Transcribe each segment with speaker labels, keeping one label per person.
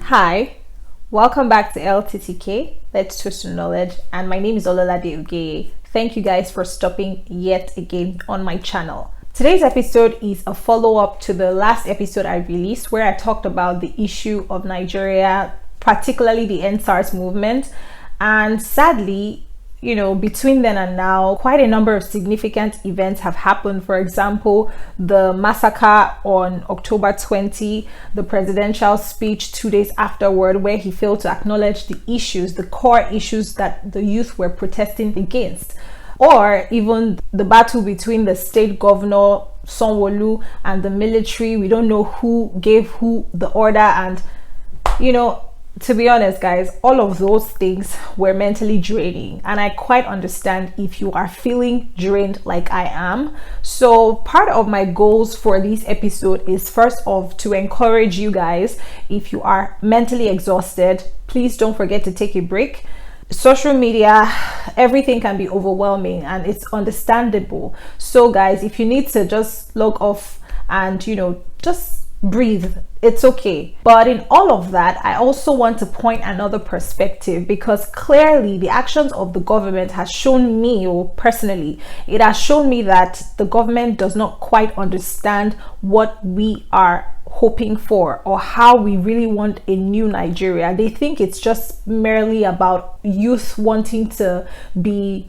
Speaker 1: Hi, welcome back to LTTK, Let's Twist to Knowledge, and my name is Ololade Ugeye. Thank you guys for stopping yet again on my channel. Today's episode is a follow-up to the last episode I released where I talked about the issue of Nigeria, particularly the Sars movement, and sadly, between then and now, quite a number of significant events have happened. For example, the massacre on October 20, the presidential speech 2 days afterward, where he failed to acknowledge the issues, the core issues that the youth were protesting against, or even the battle between the state governor, Sanwo-Olu, and the military. We don't know who gave who the order, and to be honest guys, all of those things were mentally draining, and I quite understand if you are feeling drained like I am. So part of my goals for this episode is first off to encourage you guys. If you are mentally exhausted, please don't forget to take a break. Social media, everything can be overwhelming and it's understandable. So guys, if you need to just log off and just breathe, it's okay. But in all of that, I also want to point another perspective, because clearly the actions of the government has shown me, or personally, it has shown me that the government does not quite understand what we are hoping for or how we really want a new Nigeria. They think it's just merely about youth wanting to be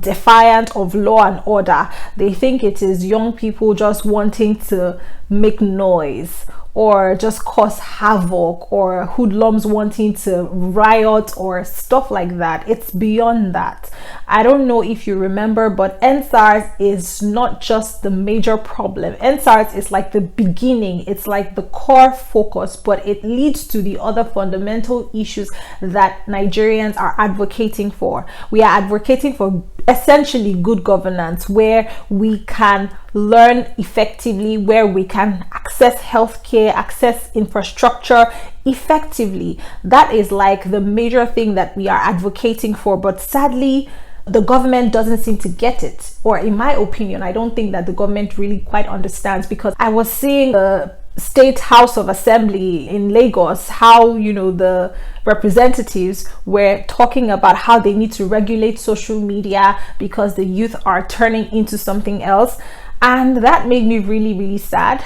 Speaker 1: defiant of law and order. They think it is young people just wanting to make noise or just cause havoc, or hoodlums wanting to riot or stuff like that. It's beyond that. I don't know if you remember, but Sars is not just the major problem. Sars is like the beginning, it's like the core focus, but it leads to the other fundamental issues that Nigerians are advocating for. We are advocating for essentially good governance, where we can learn effectively, where we can access healthcare, access infrastructure effectively. That is like the major thing that we are advocating for, but sadly the government doesn't seem to get it, or in my opinion, I don't think that the government really quite understands. Because I was seeing the State House of Assembly in Lagos, how the representatives were talking about how they need to regulate social media because the youth are turning into something else, and that made me really sad.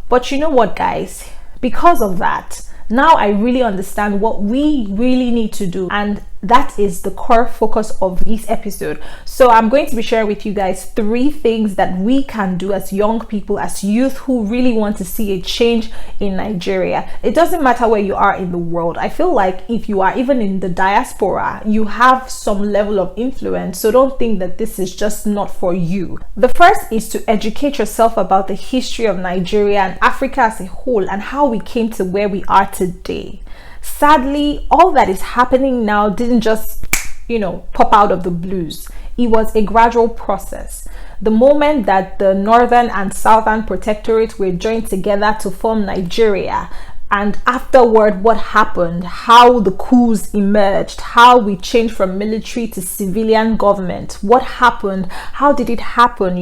Speaker 1: But you know what guys, because of that, now I really understand what we really need to do, and that is the core focus of this episode. So I'm going to be sharing with you guys 3 things that we can do as young people, as youth who really want to see a change in Nigeria. It doesn't matter where you are in the world. I feel like if you are even in the diaspora, you have some level of influence, so don't think that this is just not for you. The first is to educate yourself about the history of Nigeria and Africa as a whole, and how we came to where we are today. Sadly, all that is happening now didn't just pop out of the blues. It was a gradual process. The moment that the northern and southern protectorates were joined together to form Nigeria, and afterward what happened, how the coups emerged, how we changed from military to civilian government, what happened, how did it happen,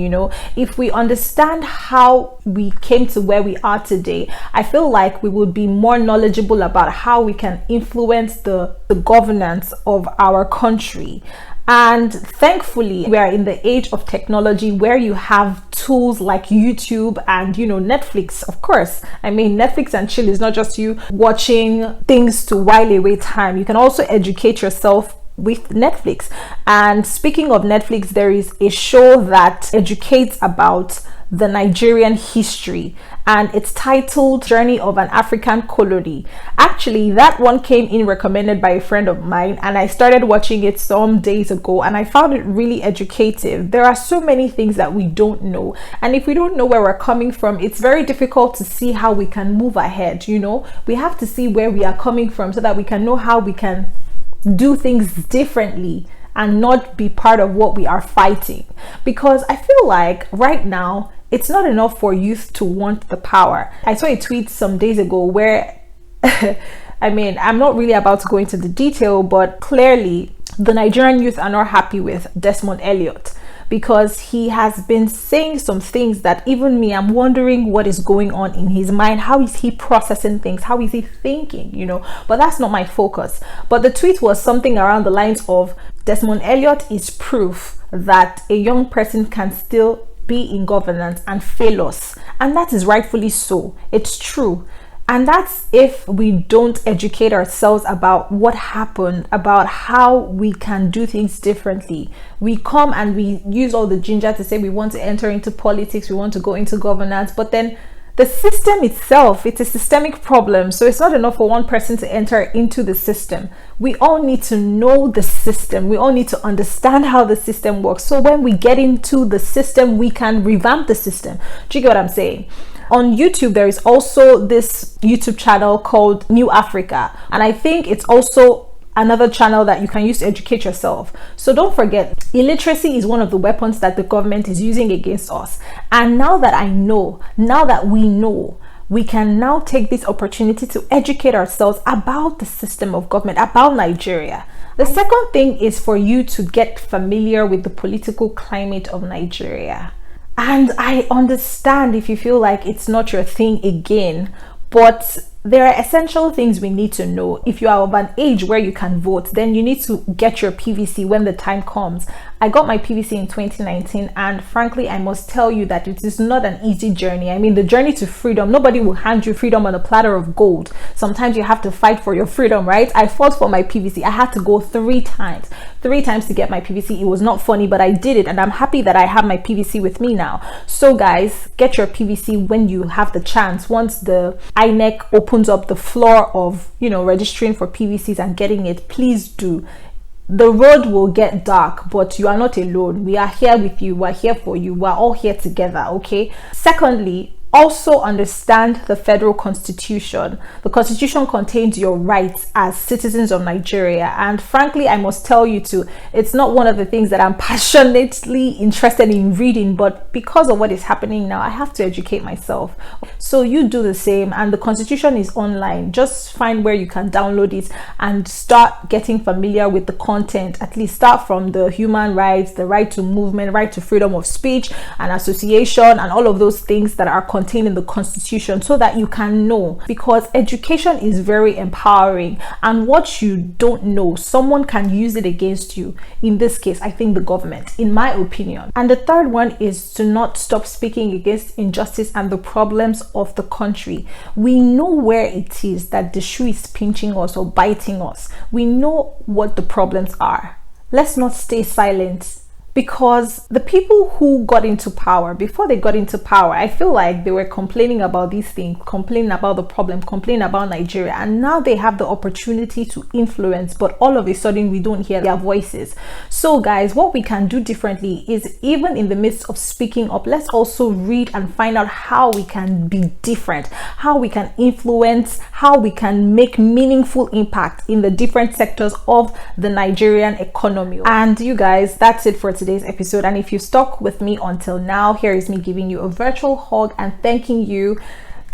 Speaker 1: if we understand how we came to where we are today, I feel like we would be more knowledgeable about how we can influence the governance of our country. And thankfully, we are in the age of technology where you have tools like YouTube and Netflix. Of course, I mean, Netflix and chill is not just you watching things to while away time. You can also educate yourself with Netflix. And speaking of Netflix, there is a show that educates about the Nigerian history, and it's titled Journey of an African Colony. Actually, that one came in recommended by a friend of mine, and I started watching it some days ago, and I found it really educative. There are so many things that we don't know, and if we don't know where we're coming from, it's very difficult to see how we can move ahead. We have to see where we are coming from so that we can know how we can do things differently and not be part of what we are fighting. Because I feel like right now it's not enough for youth to want the power. I saw a tweet some days ago where I mean, I'm not really about to go into the detail, but clearly the Nigerian youth are not happy with Desmond Elliot, because he has been saying some things that even me, I'm wondering what is going on in his mind. How is he processing things? How is he thinking, but that's not my focus. But the tweet was something around the lines of, Desmond Elliot is proof that a young person can still be in governance and fail us. And that is rightfully so. It's true. And that's if we don't educate ourselves about what happened, about how we can do things differently. We come and we use all the ginger to say we want to enter into politics, we want to go into governance, but then the system itself, it's a systemic problem. So it's not enough for one person to enter into the system. We all need to know the system. We all need to understand how the system works. So when we get into the system, we can revamp the system. Do you get what I'm saying? On YouTube, there is also this YouTube channel called New Africa. And I think it's also another channel that you can use to educate yourself. So don't forget, illiteracy is one of the weapons that the government is using against us. And now that we know, we can now take this opportunity to educate ourselves about the system of government, about Nigeria. The second thing is for you to get familiar with the political climate of Nigeria. And I understand if you feel like it's not your thing again, but there are essential things we need to know. If you are of an age where you can vote, then you need to get your PVC when the time comes. I got my PVC in 2019, and frankly, I must tell you that it is not an easy journey. I mean, the journey to freedom, nobody will hand you freedom on a platter of gold. Sometimes you have to fight for your freedom, right? I fought for my PVC. I had to go three times to get my PVC. It was not funny, but I did it, and I'm happy that I have my PVC with me now. So guys, get your PVC when you have the chance. Once the INEC opens up the floor of registering for PVCs and getting it, please do. The road will get dark, but you are not alone. We are here with you. We're here for you. We're all here together, okay? Secondly, also understand the federal constitution. The constitution contains your rights as citizens of Nigeria, and frankly, I must tell you too, it's not one of the things that I'm passionately interested in reading, but because of what is happening now, I have to educate myself. So you do the same, and the constitution is online. Just find where you can download it and start getting familiar with the content. At least start from the human rights, the right to movement, right to freedom of speech and association, and all of those things that are contained in the constitution, so that you can know, because education is very empowering, and what you don't know, someone can use it against you. In this case, I think the government, in my opinion. And the third one is to not stop speaking against injustice and the problems of the country. We know where it is that the shoe is pinching us or biting us. We know what the problems are. Let's not stay silent. Because the people who got into power, before they got into power, I feel like they were complaining about these things, complaining about the problem, complaining about Nigeria, and now they have the opportunity to influence, but all of a sudden we don't hear their voices. So guys, what we can do differently is, even in the midst of speaking up, let's also read and find out how we can be different, how we can influence, how we can make meaningful impact in the different sectors of the Nigerian economy. And you guys, that's it for today's episode. And if you stuck with me until now, here is me giving you a virtual hug and thanking you.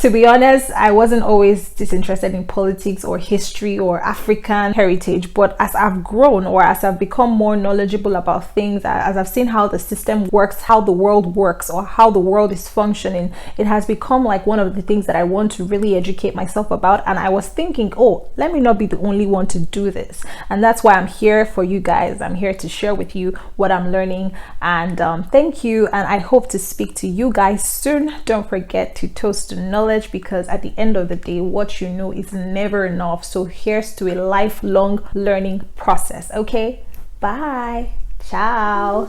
Speaker 1: To be honest, I wasn't always disinterested in politics or history or African heritage, but as I've grown, or as I've become more knowledgeable about things, as I've seen how the system works, how the world works, or how the world is functioning, it has become like one of the things that I want to really educate myself about. And I was thinking, oh, let me not be the only one to do this. And that's why I'm here for you guys. I'm here to share with you what I'm learning. And thank you. And I hope to speak to you guys soon. Don't forget to toast to knowledge, because at the end of the day, what you know is never enough. So here's to a lifelong learning process. Okay, bye, ciao.